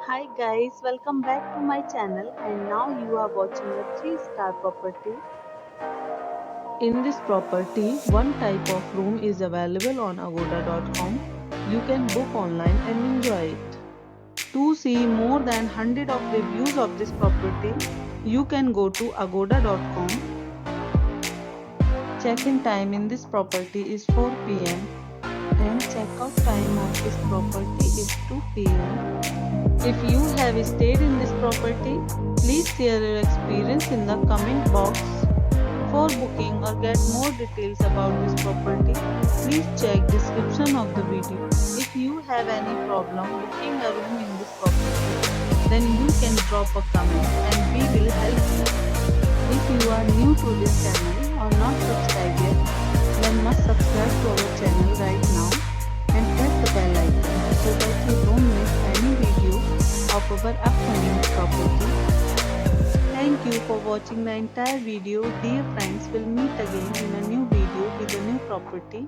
Hi guys, welcome back to my channel and now you are watching a 3-star property. In this property, one type of room is available on agoda.com. You can book online and enjoy it. To see more than 100 of reviews of this property, you can go to agoda.com. Check-in time in this property is 4 p.m. and check-out time of this property is 2 p.m. If you have stayed in this property, please share your experience in the comment box. For booking or get more details about this property, please check description of the video. If you have any problem booking a room in this property, then you can drop a comment and we will help you. If you are new to this channel or not subscribed yet, then must subscribe to our channel right now and press the bell icon so that you don't miss any video of our upcoming property. Thank you for watching the entire video. Dear friends, we'll meet again in a new video with a new property.